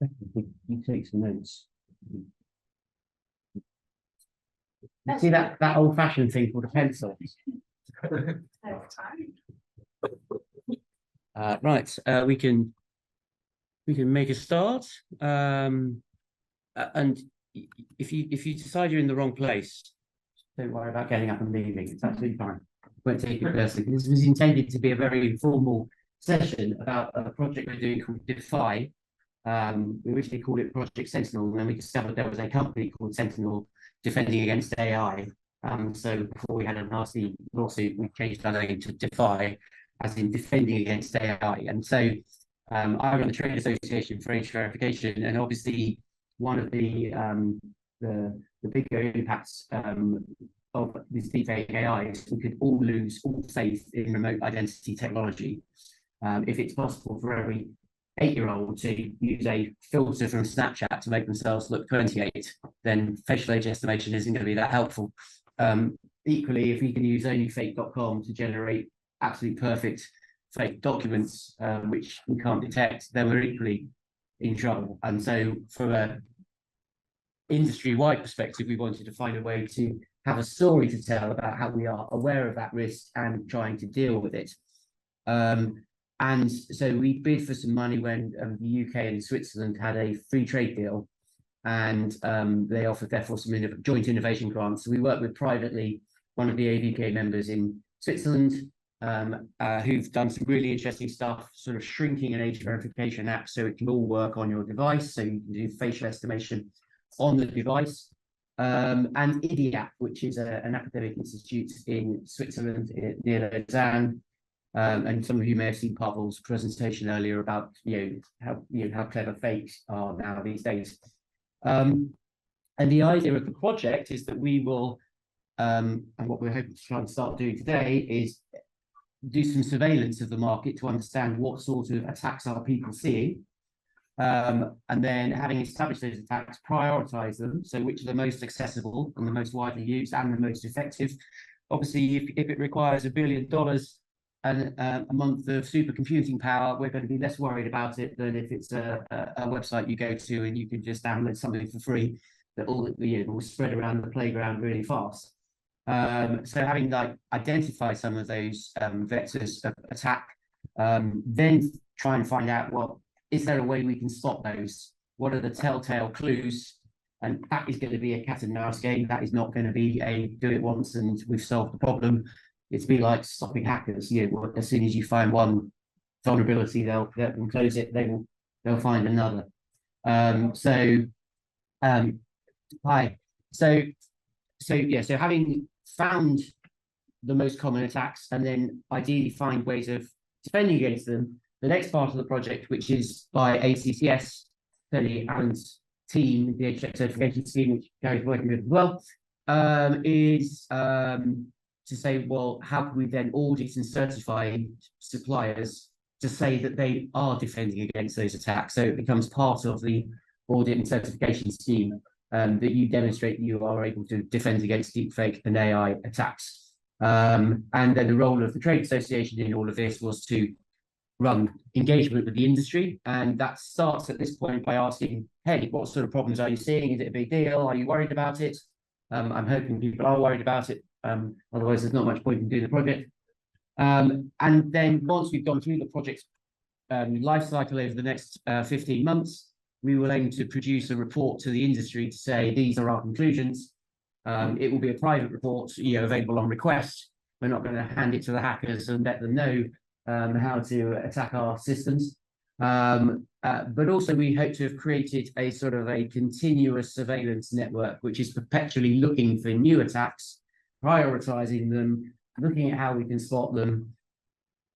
You take some notes. You see that old-fashioned thing called a pencil. Right, we can make a start. And if you decide you're in the wrong place, don't worry about getting up and leaving. It's absolutely fine. Won't take it personally. This was intended to be a very informal session about a project we're doing called DefAI. We originally called it Project Sentinel, and then we discovered there was a company called Sentinel defending against AI. So before we had a nasty lawsuit, we changed our name to DefAI, as in defending against AI. And so I run the Trade Association for Age Verification, and obviously one of the bigger impacts of this deepfake AI is we could all lose all faith in remote identity technology. If it's possible for every 8-year-old to use a filter from Snapchat to make themselves look 28, then facial age estimation isn't going to be that helpful. Equally, if we can use only fake.com to generate absolutely perfect fake documents, which we can't detect, then we're equally in trouble. And so from an industry-wide perspective, we wanted to find a way to have a story to tell about how we are aware of that risk and trying to deal with it. And so we bid for some money when the UK and Switzerland had a free trade deal, and they offered therefore some joint innovation grants. So we worked with privately one of the AVK members in Switzerland, who've done some really interesting stuff, sort of shrinking an age verification app so it can all work on your device. So you can do facial estimation on the device. And IDIAP, which is an academic institute in Switzerland near Lausanne. And some of you may have seen Pavel's presentation earlier about how clever fakes are now these days. And the idea of the project is that we will, and what we're hoping to try and start doing today is do some surveillance of the market to understand what sort of attacks are people seeing. And then having established those attacks, prioritize them. So which are the most accessible and the most widely used and the most effective. Obviously, if it requires $1 billion and a month of supercomputing power, we're going to be less worried about it than if it's a website you go to and you can just download something for free that will spread around the playground really fast. So having identified some of those vectors of attack, then try and find out, well, is there a way we can stop those? What are the telltale clues? And that is going to be a cat and mouse game. That is not going to be a do it once and we've solved the problem. It's be like stopping hackers. As soon as you find one vulnerability, they'll close it. They'll find another. So having found the most common attacks and then ideally find ways of defending against them, the next part of the project, which is by ACCS, Tony Allen's team, the age certification scheme, which Gary's working with as well, is to say, well, how can we then audit and certify suppliers to say that they are defending against those attacks? So it becomes part of the audit and certification scheme that you demonstrate that you are able to defend against deepfake and AI attacks. And then the role of the Trade Association in all of this was to run engagement with the industry. And that starts at this point by asking, hey, what sort of problems are you seeing? Is it a big deal? Are you worried about it? I'm hoping people are worried about it. Otherwise, there's not much point in doing the project. And then once we've gone through the project life cycle over the next 15 months, we will aim to produce a report to the industry to say, these are our conclusions. It will be a private report, available on request. We're not going to hand it to the hackers and let them know how to attack our systems. But also we hope to have created a sort of a continuous surveillance network, which is perpetually looking for new attacks, prioritizing them, looking at how we can spot them,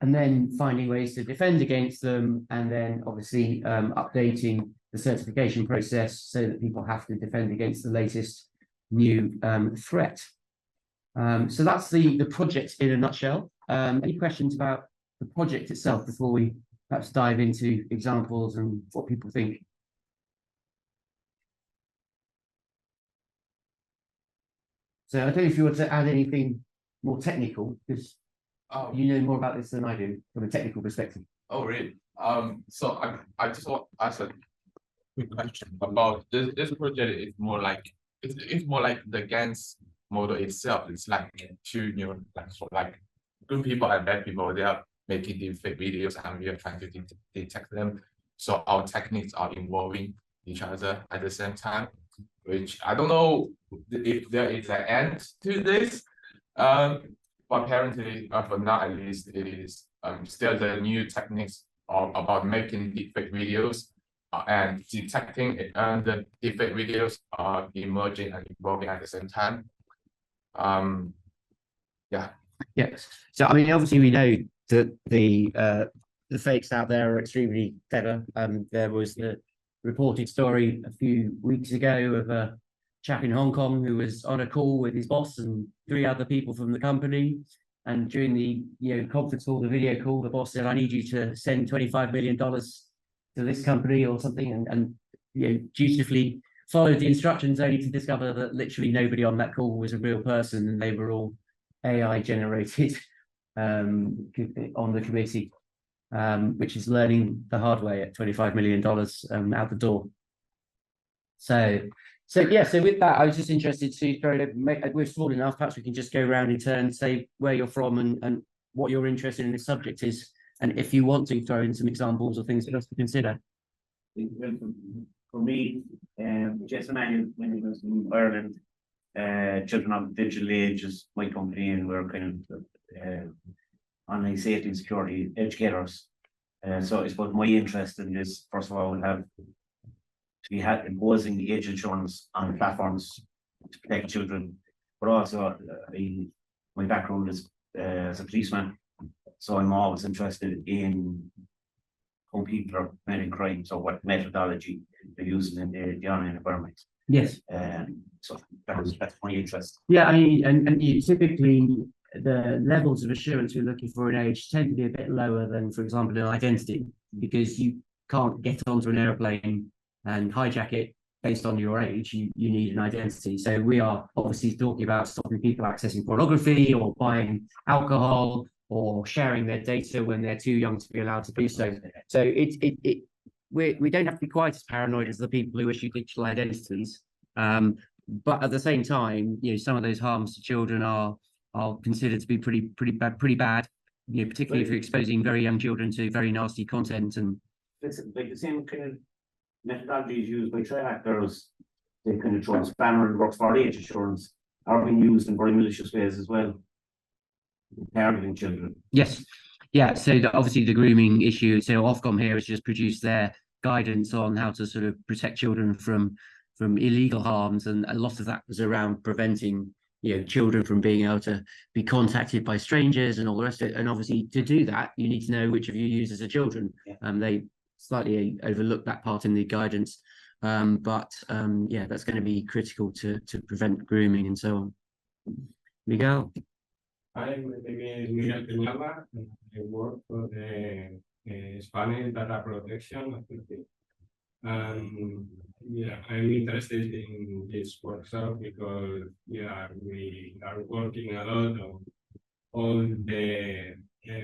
and then finding ways to defend against them, and then obviously updating the certification process so that people have to defend against the latest new threat. So that's the project in a nutshell. Any questions about the project itself before we perhaps dive into examples and what people think? So I don't know if you want to add anything more technical, because you know more about this than I do from a technical perspective. Oh, really? So I just want to ask quick question about this project is more like it's more like the GANs model itself. It's like two new like good people and bad people. They are making deepfake videos and we are trying to detect them. So our techniques are involving each other at the same time, which I don't know if there is an end to this. But apparently, for now at least, it is still the new techniques about making deepfake videos and detecting it, and the deepfake videos are emerging and evolving at the same time. Yeah. Yes. So I mean, obviously, we know that the fakes out there are extremely clever. There was the reported story a few weeks ago of a chap in Hong Kong who was on a call with his boss and three other people from the company. And during the conference call, the video call, the boss said, "I need you to send $25 million to this company or something," and dutifully followed the instructions, only to discover that literally nobody on that call was a real person, and they were all AI generated on the committee, which is learning the hard way at $25 million out the door. So with that, I was just interested to we're small enough, perhaps we can just go around in turn, say where you're from and what you're interested in this subject is, and if you want to throw in some examples or things for us to consider. For me, Jason Manuel, when he was in Ireland, Children of Digital Age is my company, and we're kind of online safety and security educators. So I suppose my interest in this, first of all, would have to be imposing the age insurance on platforms to protect children, but also my background is as a policeman, so I'm always interested in how people are committing crime, so what methodology they're using in the online environment. Yes. So that's my interest. Yeah, I mean, and you typically the levels of assurance we're looking for in age tend to be a bit lower than, for example, an identity, because you can't get onto an airplane and hijack it based on your age. You need an identity. So we are obviously talking about stopping people accessing pornography or buying alcohol or sharing their data when they're too young to be allowed to do so. So we don't have to be quite as paranoid as the people who issue digital identities. But at the same time, some of those harms to children are considered to be pretty bad. Particularly if you're exposing very young children to very nasty content. And it's like the same kind of methodologies used by threat actors. They kind of throw a spanner and works for age assurance are being used in very malicious ways as well, targeting children. Yes. Yeah, so obviously the grooming issue. So Ofcom here has just produced their guidance on how to sort of protect children from illegal harms, and a lot of that was around preventing children from being able to be contacted by strangers and all the rest of it. And obviously to do that, you need to know which of your users are children. Yeah. They slightly overlooked that part in the guidance, but that's going to be critical to prevent grooming and so on. Miguel. I'm Miguel Pinala. I work for the Spanish data protection authority. I'm interested in this workshop because we are working a lot on all the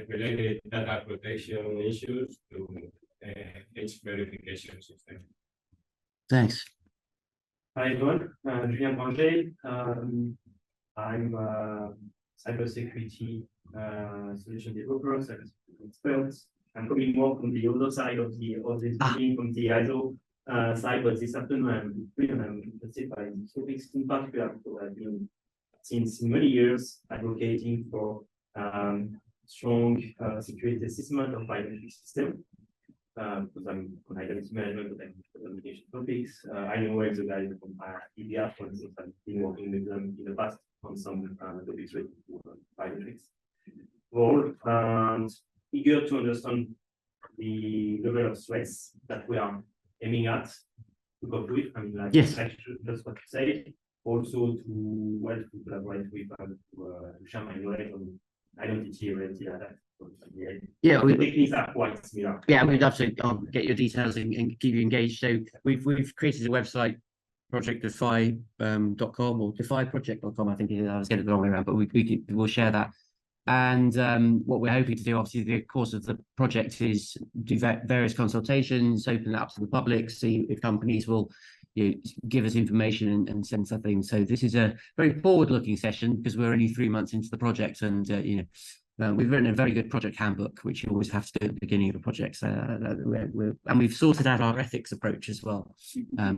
related data protection issues to age verification system. Thanks. Hi everyone, Julien Branger. I'm cybersecurity solution developer, cybersecurity expert. I'm coming more from the other side of the meeting, from the ISO side, but this afternoon I'm interested by these topics in particular, because I've been since many years advocating for strong security assessment of identity system. Because I'm on identity management, but I'm communication topics. I know where the guys from EDF, for instance, I've been working with them in the past on some topics related to biometrics role, and eager to understand the level of threats that we are aiming at to go through it. I mean, like, yes, that's what you said. Also to collaborate with to share my knowledge on identity related attack. Yeah, the techniques are quite similar. Yeah, we'd love to get your details and keep you engaged. So we've created a website, project.defy.com or defyproject.com. I think I was getting it the wrong way around, but we'll share that And what we're hoping to do, obviously, the course of the project is do various consultations, open that up to the public, see if companies will give us information and send something. So this is a very forward-looking session because we're only 3 months into the project, and we've written a very good project handbook, which you always have to do at the beginning of a project. And we've sorted out our ethics approach as well,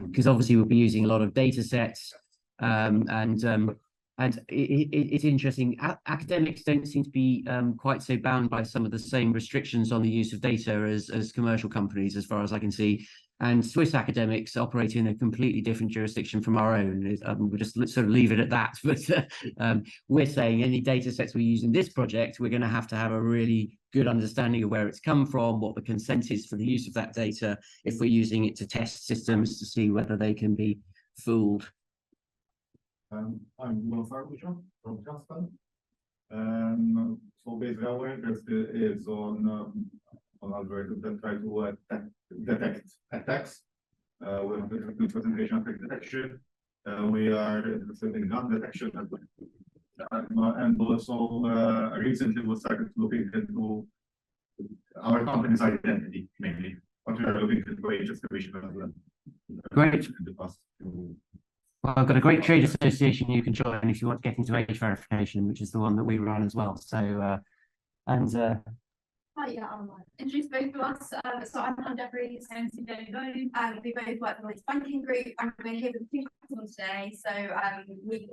because obviously we'll be using a lot of data sets, and it's interesting. Academics don't seem to be quite so bound by some of the same restrictions on the use of data as commercial companies, as far as I can see. And Swiss academics operate in a completely different jurisdiction from our own. We'll just sort of leave it at that. But we're saying any data sets we use in this project, we're going to have a really good understanding of where it's come from, what the consent is for the use of that data, if we're using it to test systems to see whether they can be fooled. I'm Will Farquhar from Casper. So basically our interest is on algorithms that try to detect attacks with the presentation attack detection. We are interested in gun detection and also recently we started looking into our company's identity mainly, but we are looking into age estimation as well. Great. In the past few. Well, I've got a great trade association you can join if you want to get into age verification, which is the one that we run as well. So, Hi, yeah, I'll introduce both of us. So I'm Deborah, and we both work for the banking group, and we're here with 2 customers today. So we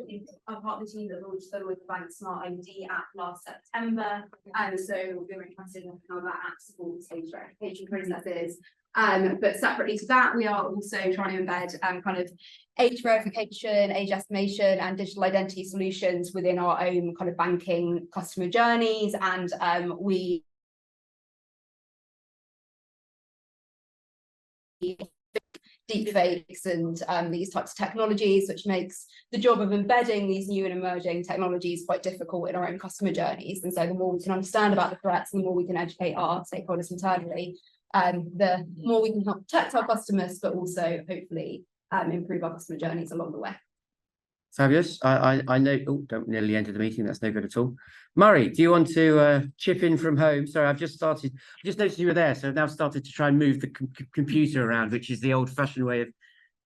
are part of the team that launched the Bank Smart ID app last September, and so we were interested in how that app supports age verification processes. But separately to that, we are also trying to embed kind of age verification, age estimation, and digital identity solutions within our own kind of banking customer journeys, and we deepfakes and these types of technologies, which makes the job of embedding these new and emerging technologies quite difficult in our own customer journeys. And so the more we can understand about the threats, the more we can educate our stakeholders internally, the more we can help protect our customers, but also hopefully improve our customer journeys along the way. Fabulous. I know. Oh, don't nearly enter the meeting. That's no good at all. Murray, do you want to chip in from home? Sorry, I just noticed you were there, so I've now started to try and move the computer around, which is the old-fashioned way of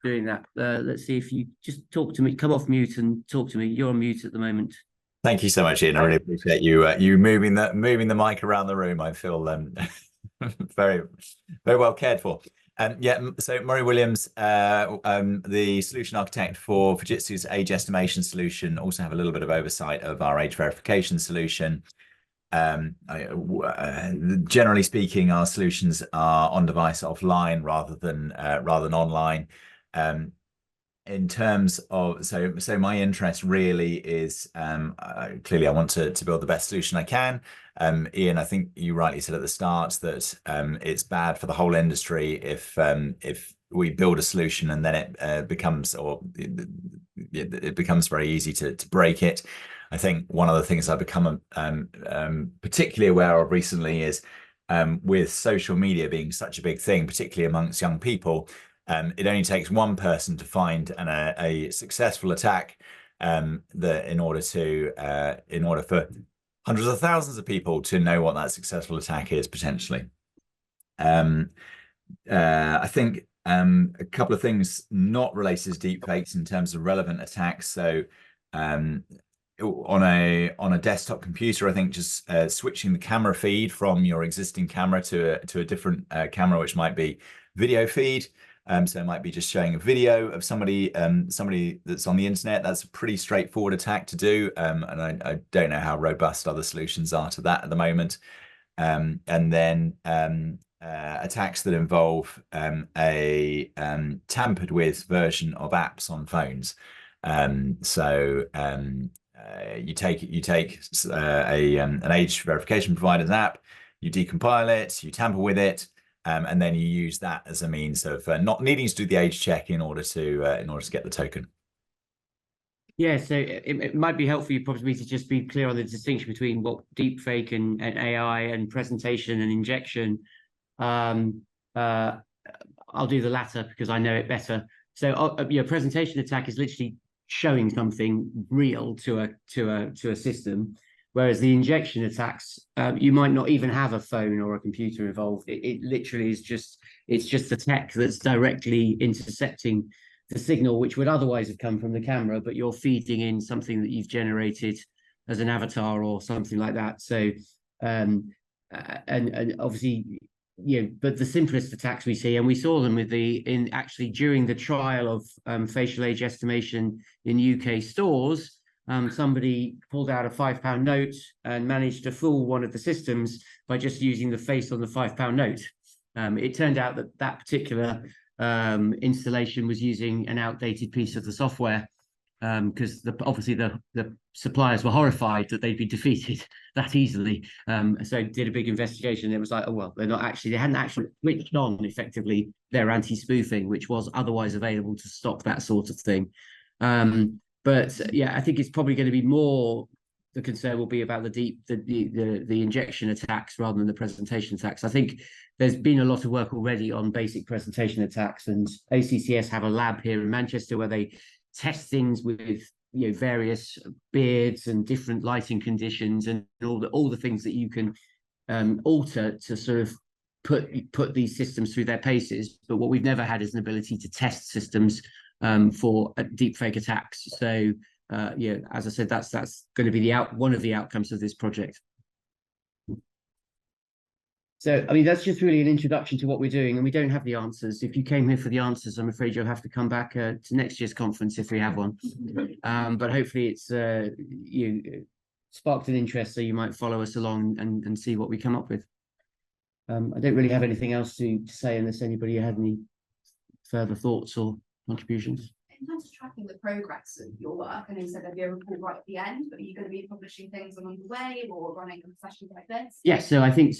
doing that. Let's see if you just talk to me. Come off mute and talk to me. You're on mute at the moment. Thank you so much, Ian. I really appreciate you moving the mic around the room. I feel very, very well cared for. So Murray Williams, the solution architect for Fujitsu's age estimation solution, also have a little bit of oversight of our age verification solution. Generally speaking, our solutions are on device offline rather than online. In terms of so my interest really is clearly I want to build the best solution I can. Ian, I think you rightly said at the start that it's bad for the whole industry if we build a solution and then it becomes very easy to break it. I think one of the things I've become particularly aware of recently is with social media being such a big thing, particularly amongst young people. It only takes one person to find a successful attack that in order for hundreds of thousands of people to know what that successful attack is potentially. I think a couple of things not related to deepfakes in terms of relevant attacks. So on a desktop computer, I think just switching the camera feed from your existing camera to a different camera, which might be video feed. So it might be just showing a video of somebody that's on the internet. That's a pretty straightforward attack to do, and I don't know how robust other solutions are to that at the moment. And then attacks that involve a tampered with version of apps on phones. You take an age verification provider's app, you decompile it, you tamper with it. And then you use that as a means of not needing to do the age check in order to get the token. Yeah, so it might be helpful you probably to just be clear on the distinction between what deepfake and AI and presentation and injection. I'll do the latter because I know it better. So your presentation attack is literally showing something real to a system. Whereas the injection attacks, you might not even have a phone or a computer involved. It literally is it's just the tech that's directly intercepting the signal, which would otherwise have come from the camera, but you're feeding in something that you've generated as an avatar or something like that. So, and obviously, but the simplest attacks we see, and we saw them actually during the trial of facial age estimation in UK stores. Somebody pulled out a £5 note and managed to fool one of the systems by just using the face on the £5 note. It turned out that particular installation was using an outdated piece of the software, because obviously the suppliers were horrified that they'd be defeated that easily. So did a big investigation. It was like, oh well, they hadn't actually switched on effectively their anti-spoofing, which was otherwise available to stop that sort of thing. But yeah, I think it's probably going to be more, the concern will be about the injection attacks rather than the presentation attacks. I think there's been a lot of work already on basic presentation attacks, and ACCS have a lab here in Manchester where they test things with various beards and different lighting conditions and all the things that you can alter to sort of put these systems through their paces. But what we've never had is an ability to test systems for deepfake attacks. So as I said, that's going to be one of the outcomes of this project. So, I mean, that's just really an introduction to what we're doing, and we don't have the answers. If you came here for the answers, I'm afraid you'll have to come back to next year's conference if we have one. But hopefully it's sparked an interest, so you might follow us along and see what we come up with. I don't really have anything else to say unless anybody had any further thoughts or contributions. In terms of tracking the progress of your work, and you said there'd be a report right at the end, but are you going to be publishing things along the way or running sessions like this? Yes, so I think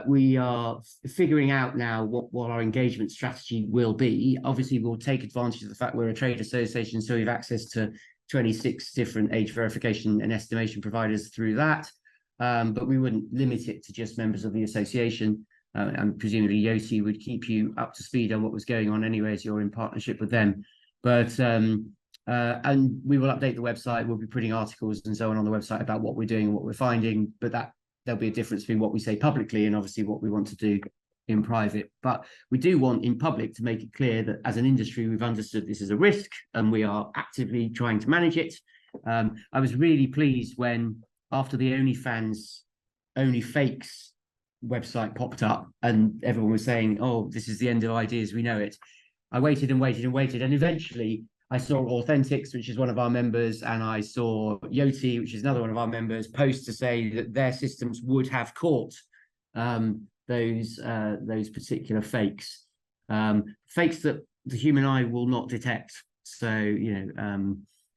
we are figuring out now what our engagement strategy will be. Obviously, we'll take advantage of the fact we're a trade association, so we have access to 26 different age verification and estimation providers through that. But we wouldn't limit it to just members of the association. And presumably Yoti would keep you up to speed on what was going on anyway, as you're in partnership with them. But and we will update the website. We'll be putting articles and so on the website about what we're doing and what we're finding. But there'll be a difference between what we say publicly and obviously what we want to do in private. But we do want in public to make it clear that as an industry, we've understood this is a risk and we are actively trying to manage it. I was really pleased when after the Only Fakes website popped up and everyone was saying, oh, this is the end of ideas, we know it. I waited and waited and waited, and eventually I saw Authentics, which is one of our members, and I saw Yoti, which is another one of our members, post to say that their systems would have caught those particular fakes, fakes that the human eye will not detect. So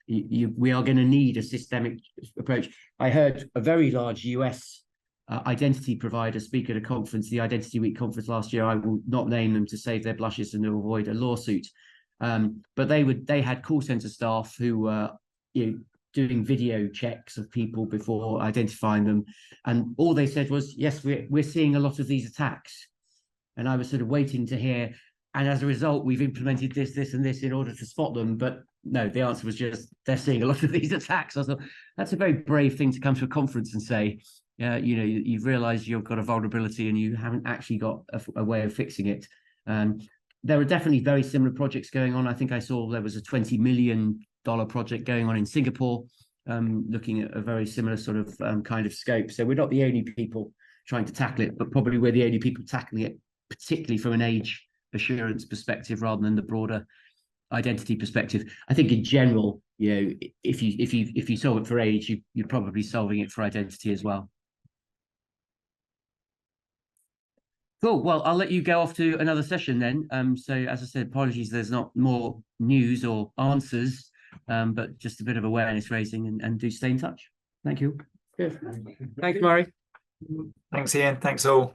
we are going to need a systemic approach. I heard a very large US identity provider speak at a conference, the Identity Week conference last year. I will not name them to save their blushes and to avoid a lawsuit. But they had call center staff who were doing video checks of people before identifying them, and all they said was, yes, we're seeing a lot of these attacks. And I was sort of waiting to hear, and as a result we've implemented this and this in order to spot them. But no, the answer was just, they're seeing a lot of these attacks. I thought that's a very brave thing to come to a conference and say. You've realized you've got a vulnerability and you haven't actually got a way of fixing it. There are definitely very similar projects going on. I think I saw there was a $20 million project going on in Singapore, looking at a very similar sort of kind of scope. So we're not the only people trying to tackle it, but probably we're the only people tackling it, particularly from an age assurance perspective rather than the broader identity perspective. I think in general, if you solve it for age, you're probably solving it for identity as well. Cool. Well, I'll let you go off to another session then. So as I said, apologies, there's not more news or answers, but just a bit of awareness raising, and do stay in touch. Thank you. Good. Thanks, Murray. Thanks, Ian. Thanks all.